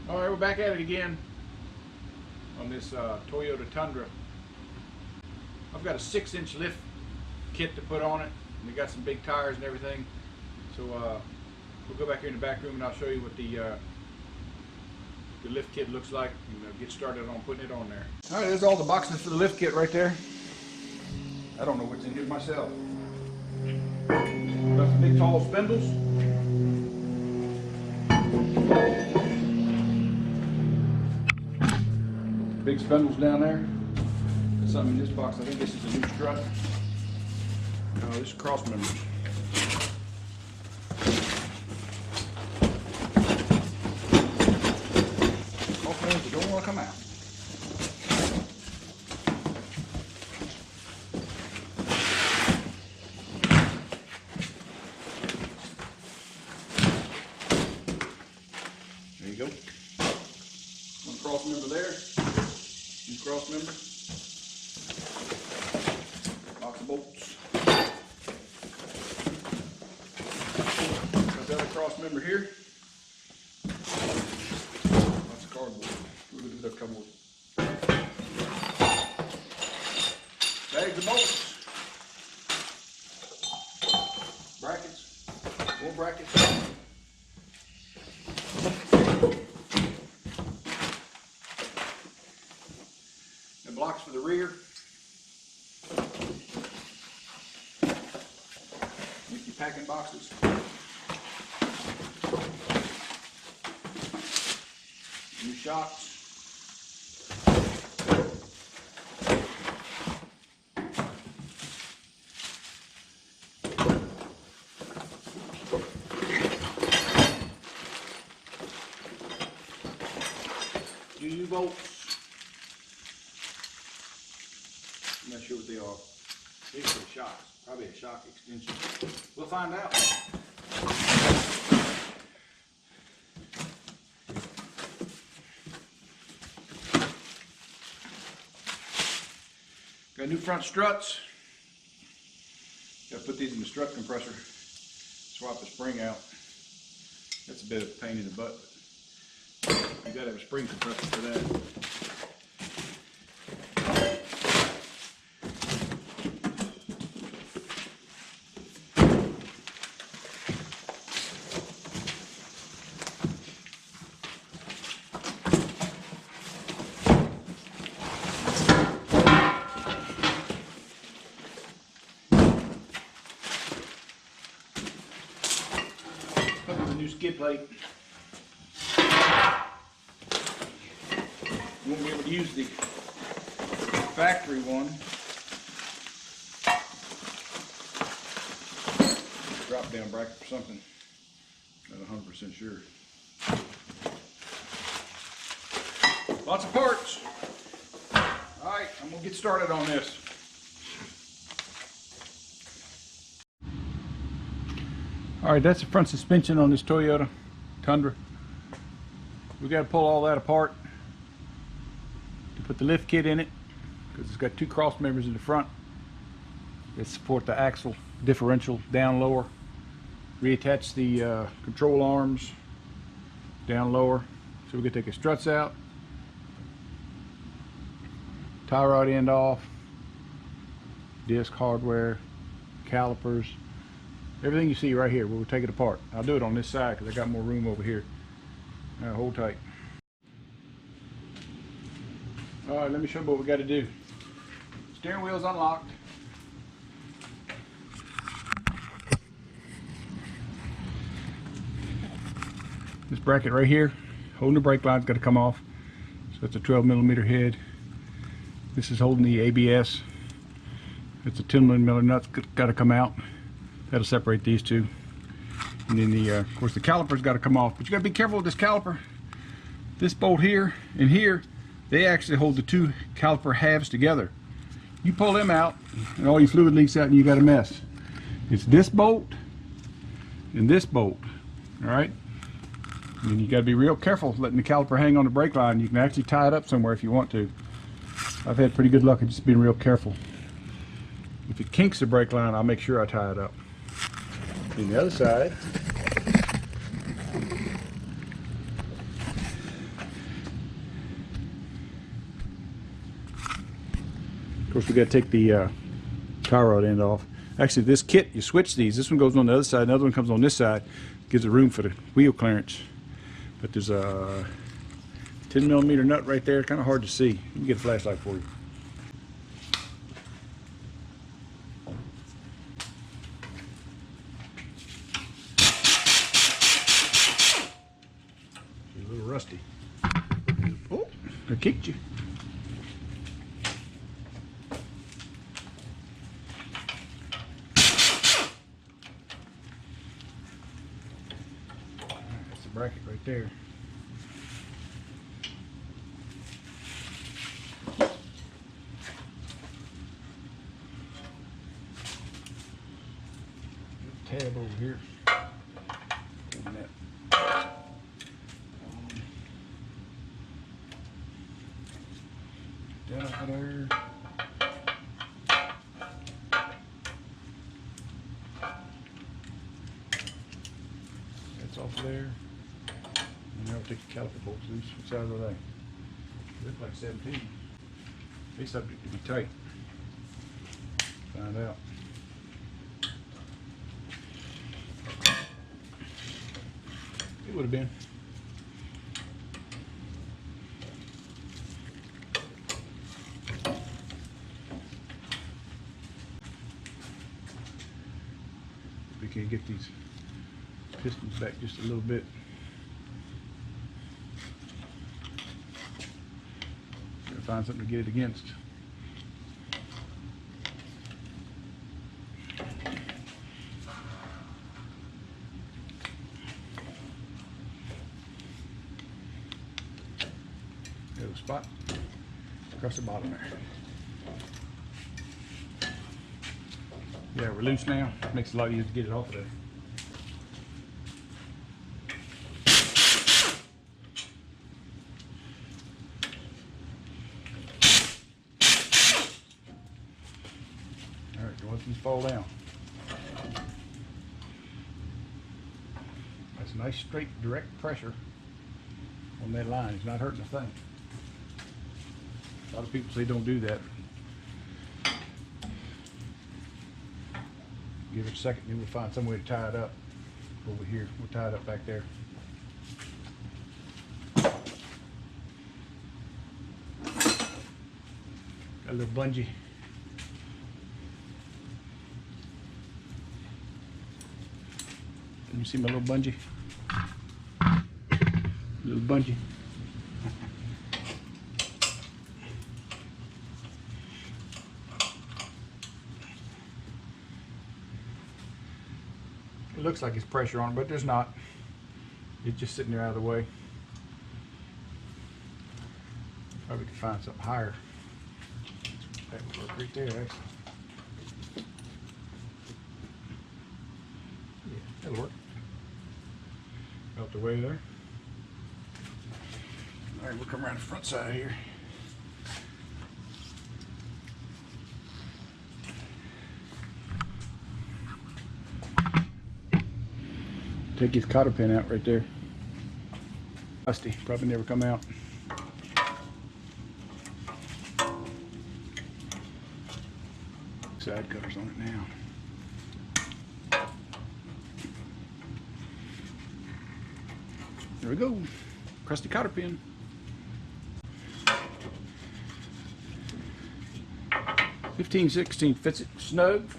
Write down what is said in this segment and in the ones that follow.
All right, we're back at it again on this Toyota Tundra. I've got a 6-inch lift kit to put on it. We got some big tires and everything. So we'll go back here in the back room and I'll show you what the lift kit looks like and get started on putting it on there. All right, there's all the boxes for the lift kit right there. I don't know what's in here myself. Got some big tall spindles. Big spindles down there. There's something in this box. I think this is a new strut. No, this is cross members. Cross members that don't want to come out. There you go. One cross member there. New cross member. Box of bolts. Got the other cross member here. Lots of cardboard. We're going to do that cardboard. Bags of bolts. Brackets. More brackets. Blocks for the rear. Empty packing boxes. New shocks. New bolts. I'm not sure what they are. These are the shocks. Probably a shock extension. We'll find out. Got new front struts. Got to put these in the strut compressor. Swap the spring out. That's a bit of a pain in the butt. You got to have a spring compressor for that. New skid plate. You won't be able to use the factory one. Drop down bracket for something. Not 100% sure. Lots of parts. Alright, I'm going to get started on this. Alright, that's the front suspension on this Toyota Tundra. We got to pull all that apart to put the lift kit in it because it's got two cross members in the front that support the axle differential down lower. Reattach the control arms down lower. So we're going to take the struts out, tie rod end off, disc hardware, calipers. Everything you see right here, we'll take it apart. I'll do it on this side because I got more room over here. All right, hold tight. All right, let me show you what we got to do. Steering wheel's unlocked. This bracket right here, holding the brake line's got to come off. So it's a 12mm head. This is holding the ABS. It's a 10mm nut's got to come out. That'll separate these two. And then of course the caliper's got to come off. But you got to be careful with this caliper. This bolt here and here, they actually hold the two caliper halves together. You pull them out and all your fluid leaks out and you got a mess. It's this bolt and this bolt. Alright? And you got to be real careful letting the caliper hang on the brake line. You can actually tie it up somewhere if you want to. I've had pretty good luck at just being real careful. If it kinks the brake line, I'll make sure I tie it up. On the other side, course, we got to take the tie rod end off. Actually, this kit, you switch these. This one goes on the other side, another one comes on this side. Gives it room for the wheel clearance. But there's a 10mm nut right there, kind of hard to see. Let me get a flashlight for you. It's a little rusty. Oh, I kicked you. That's the bracket right there. Tab over here. Down out there. That's off of there. And now we'll take the caliper bolts loose. What size are they? They look like 17. They're subject to be tight. Find out. It would have been. We can get these pistons back just a little bit. Gotta find something to get it against. There's a spot across the bottom there. Yeah, we're loose now. Makes it a lot easier to get it off of there. Alright, don't let these fall down. That's a nice straight direct pressure on that line. It's not hurting a thing. A lot of people say don't do that. Give it a second, then we'll find some way to tie it up over here. We'll tie it up back there. Got a little bungee. Can you see my little bungee? Little bungee. It looks like it's pressure on it, but there's not. It's just sitting there out of the way. Probably could find something higher. That would work right there, actually. Yeah, that'll work. Out the way there. All right, we'll come around the front side here. Take his cotter pin out right there. Rusty, probably never come out. Side cutters on it now. There we go. Crusty cotter pin. 15/16 fits it snug.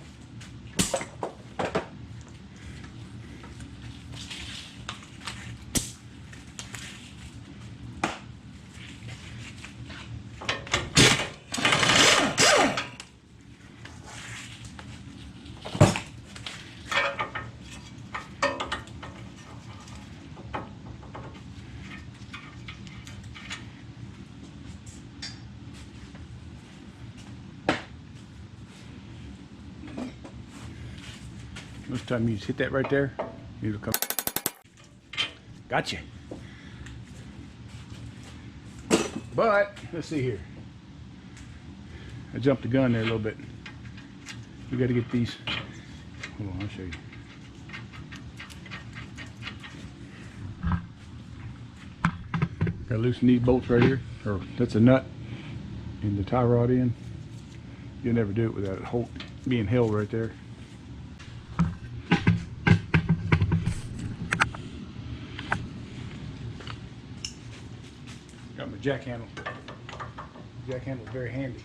Most of the time you just hit that right there, it'll come. Gotcha. But, let's see here. I jumped the gun there a little bit. We got to get these. Hold on, I'll show you. Got to loosen these bolts right here. Or that's a nut in the tie rod end. You'll never do it without it being held right there. Got my jack handle. Jack handle is very handy.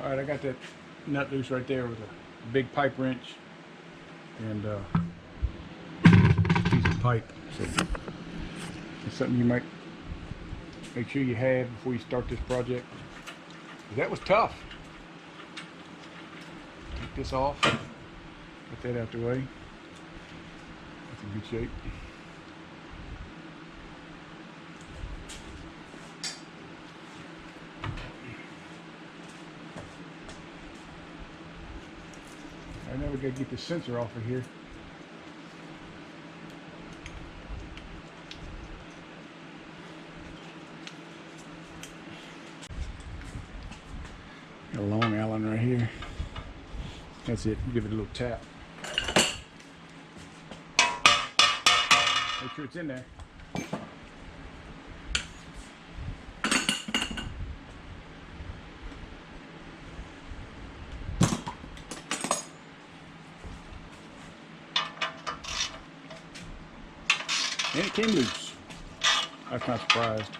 All right, I got that nut loose right there with a big pipe wrench and a piece of pipe. So it's something you might make sure you have before you start this project. That was tough. Take this off. Get that out the way. That's in good shape. I never gotta get the sensor off of here. Got a long Allen right here. That's it. Give it a little tap. Make sure it's in there. And it came loose. I'm not surprised.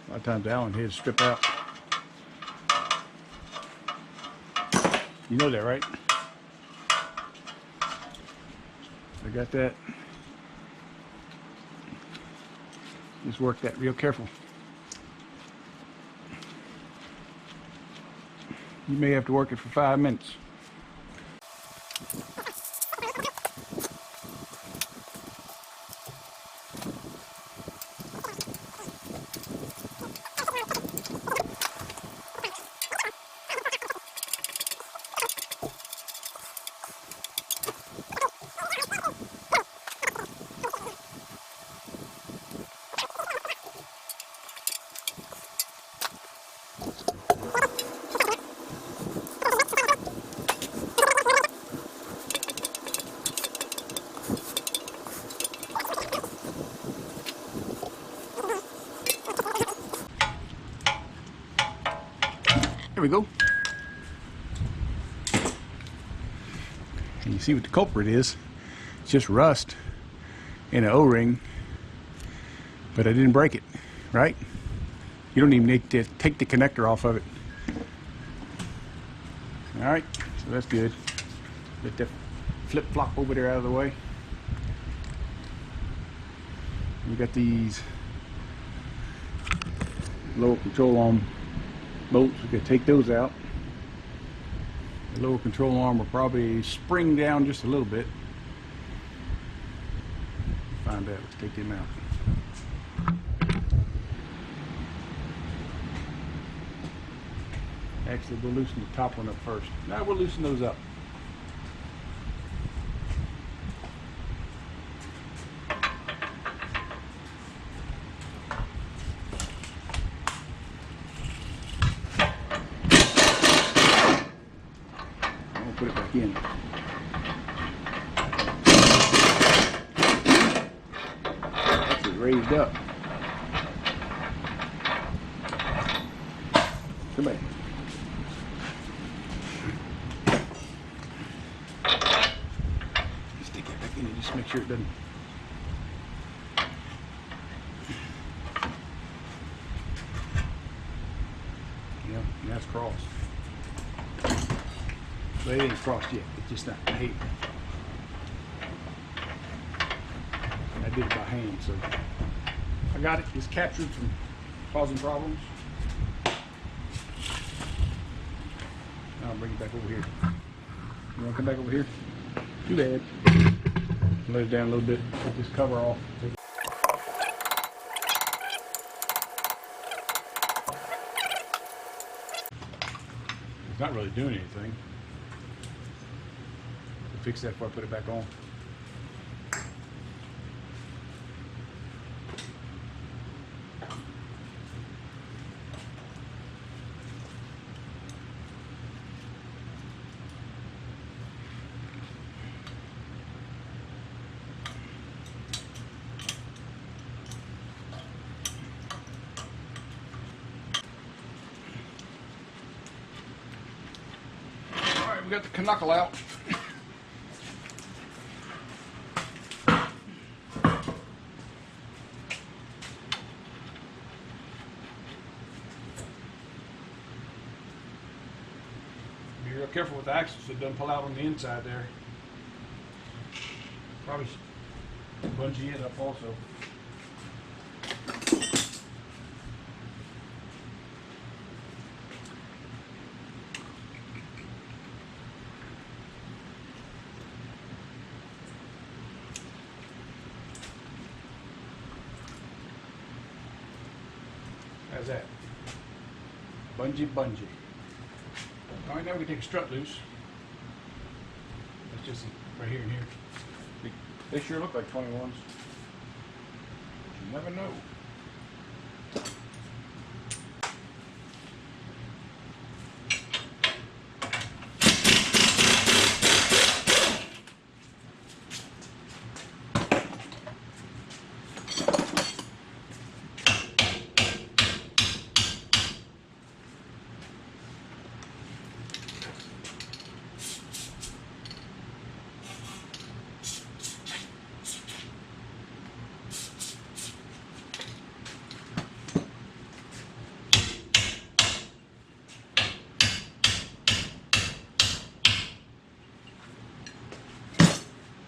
A lot of times the Allen heads strip out. You know that, right? I got that. Just work that real careful. You may have to work it for 5 minutes. There we go. And you see what the culprit is. It's just rust in an O-ring, but I didn't break it, right? You don't even need to take the connector off of it. All right, so that's good. Get that flip-flop over there out of the way. We got these lower control arm bolts. We could take those out. The lower control arm will probably spring down just a little bit. Find out. Let's take them out. Actually, we'll loosen the top one up first. Now we'll loosen those up. Put it back in. That's it raised up. Come back. Stick that back in and just make sure it doesn't. Yeah, now it's crossed. But it ain't crossed yet. It's just not hey. I did it by hand, so I got it. It's captured from causing problems. Now I'll bring it back over here. You want to come back over here? Too bad. Let it down a little bit. Put this cover off. It's not really doing anything. Fix that before I put it back on. we got the knuckle out. Be real careful with the axle so it doesn't pull out on the inside there. Probably bungee it up also. How's that? Bungee. All right, now we can take a strut loose. That's just right here and here. They sure look like 21s. But you never know.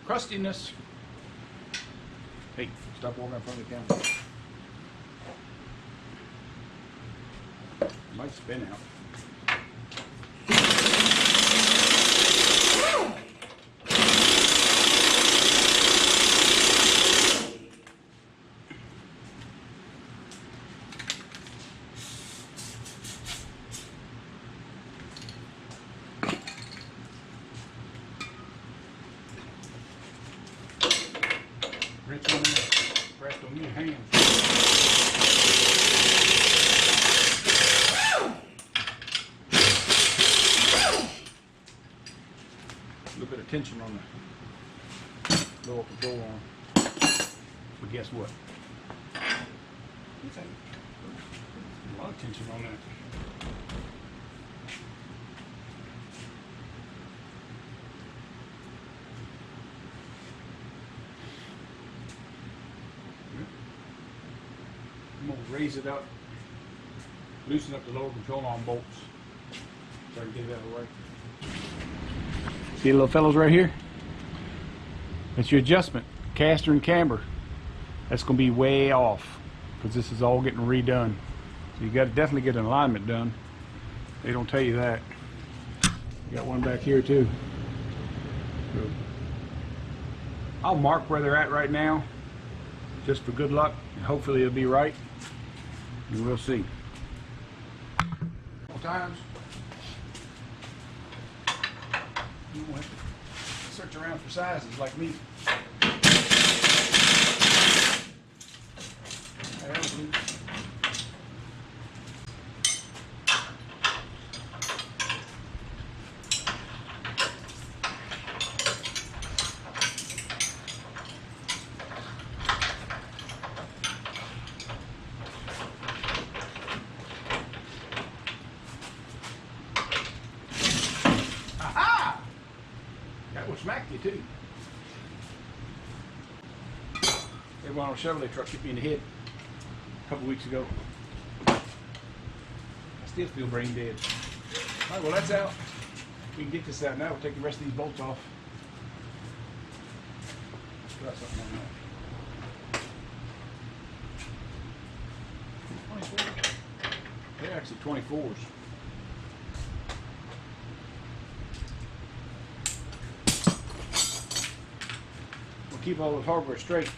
Crustiness. Hey, stop walking in front of the camera. Might spin out. Rich on there. Pressed on your hands. A little bit of tension on the lower control arm. But guess what? A lot of tension on that. I'm going to raise it up, loosen up the lower control arm bolts so I can get it out of the way. See the little fellows right here? That's your adjustment, caster and camber. That's going to be way off because this is all getting redone. So you got to definitely get an alignment done. They don't tell you that. You got one back here too. So I'll mark where they're at right now, just for good luck. Hopefully it'll be right. And we'll see. More times. You won't have to search around for sizes like me. That was loose. That will smack you too. Everyone on a Chevrolet truck hit me in the head a couple weeks ago. I still feel brain dead. All right, well that's out. We can get this out now. We'll take the rest of these bolts off. Let's try something on that. 24. They're actually 24s. Keep all the hardware straight.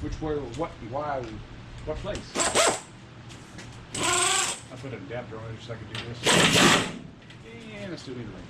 Which, where, what, and why, and what place. I put an adapter on it just so I could do this. And I still need a wrench.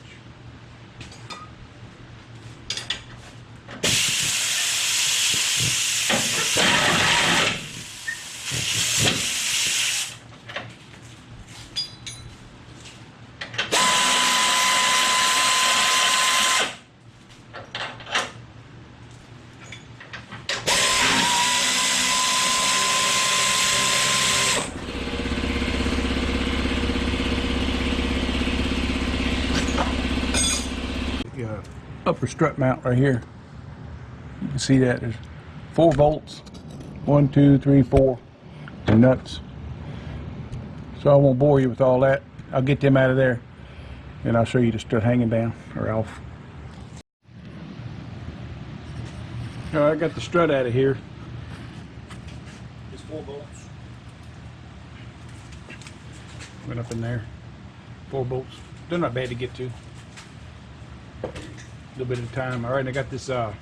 upper strut mount right here. You can see that there's 4 bolts, 1, 2, 3, 4, and nuts. So I won't bore you with all that. I'll get them out of there, and I'll show you the strut hanging down or off. All right, I got the strut out of here. It's 4 bolts. Went up in there. 4 bolts. They're not bad to get to. A little bit of time. All right, and I got this outer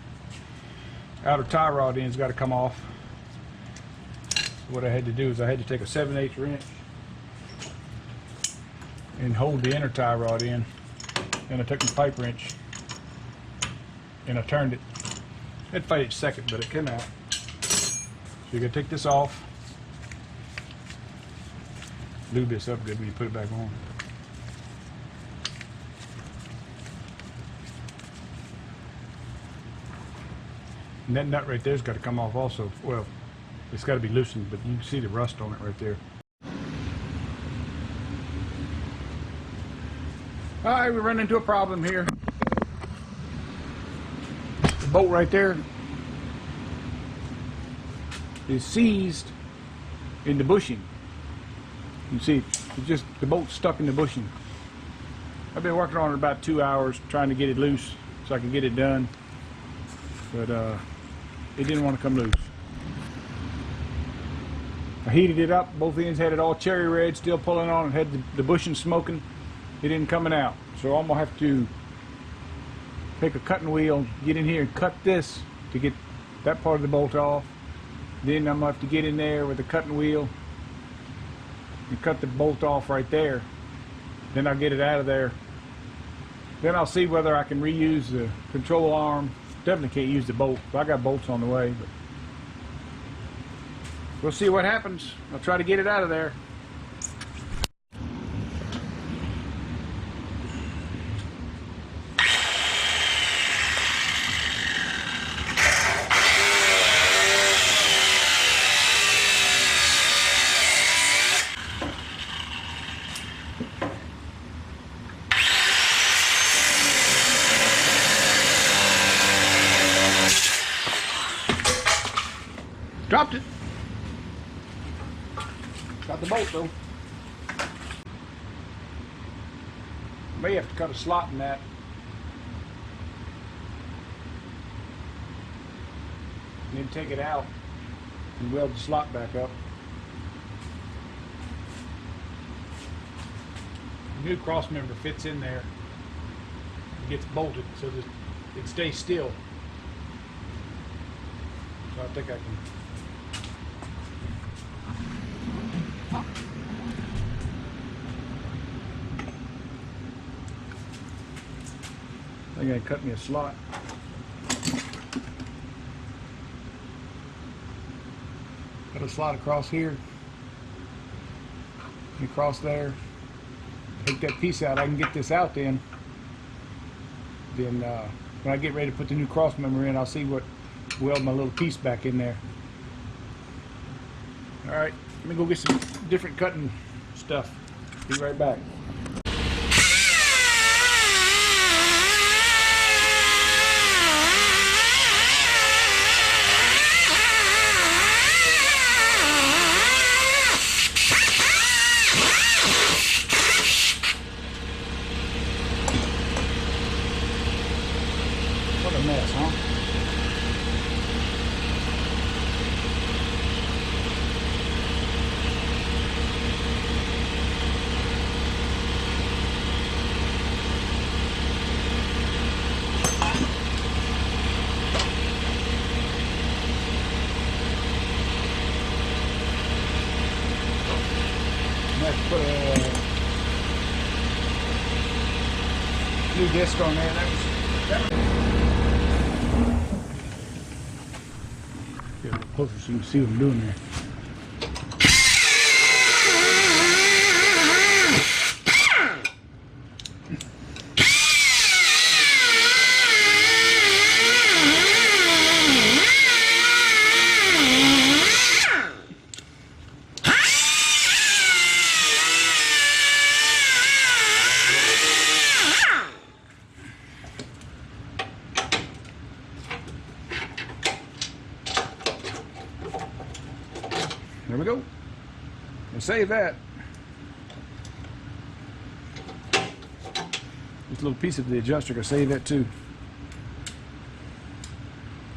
tie rod end's got to come off. So what I had to do is I had to take a 7/8 wrench and hold the inner tie rod in. Then I took my pipe wrench and I turned it. It fight each second, but it came out. So you gotta take this off. Lube this up good when you put it back on. And that nut right there's got to come off also. Well, it's got to be loosened, but you can see the rust on it right there. All right, we run into a problem here. The bolt right there is seized in the bushing. You can see it's just the bolt's stuck in the bushing. I've been working on it about 2 hours trying to get it loose so I can get it done, but it didn't want to come loose. I heated it up. Both ends had it all cherry red, still pulling on. It had the bushing smoking. It didn't coming out. So I'm gonna have to take a cutting wheel, get in here and cut this to get that part of the bolt off. Then I'm gonna have to get in there with the cutting wheel and cut the bolt off right there. Then I'll get it out of there. Then I'll see whether I can reuse the control arm. Definitely can't use the bolt. I got bolts on the way, but we'll see what happens. I'll try to get it out of there. Dropped it. Got the bolt though. May have to cut a slot in that. And then take it out and weld the slot back up. The new cross member fits in there and gets bolted so that it stays still. So I think I can. I think I cut me a slot. Cut a slot across here, and across there. Take that piece out. I can get this out then. Then when I get ready to put the new cross member in, I'll see what weld my little piece back in there. All right, let me go get some different cutting stuff. Be right back. What a mess, huh? Let's put a new disc on there. That was get a little closer so you can see what I'm doing there. There we go. And save that. This little piece of the adjuster, gonna save that too.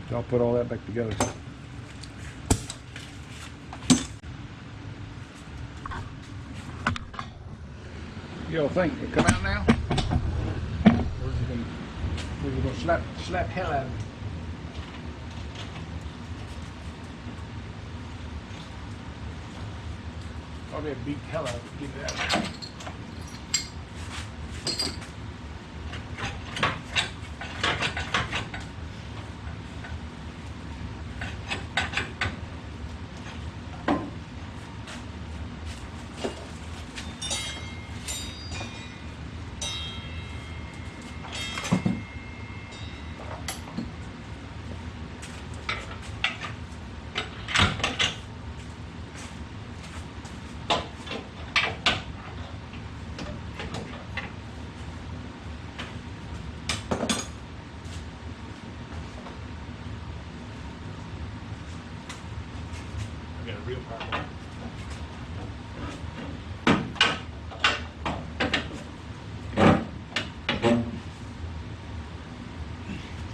So I'll put all that back together. You all think it'll come out now? Or is it gonna slap hell out of me? Probably a beat hell out of it. Get it out. I got a real power line.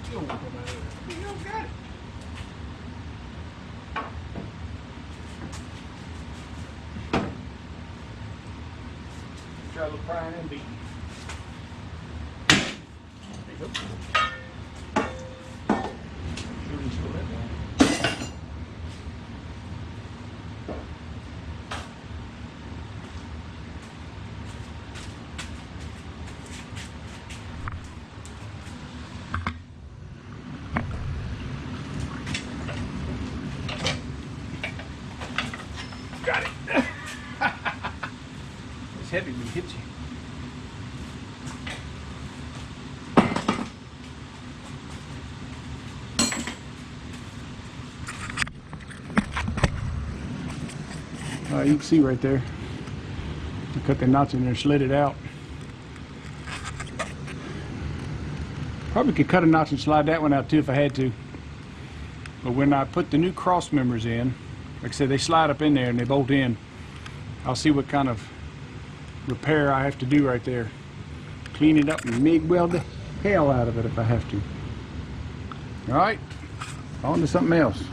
Still won't come out of there. You don't got it. Try a little prying and beating. There you go. Sure didn't slow that down. Got it. It's heavy when it hits you. You can see right there. I cut the knots in there, slid it out. Probably could cut a notch and slide that one out too if I had to. But when I put the new cross members in, like I said, they slide up in there and they bolt in. I'll see what kind of repair I have to do right there. Clean it up and MIG weld the hell out of it if I have to. Alright, on to something else.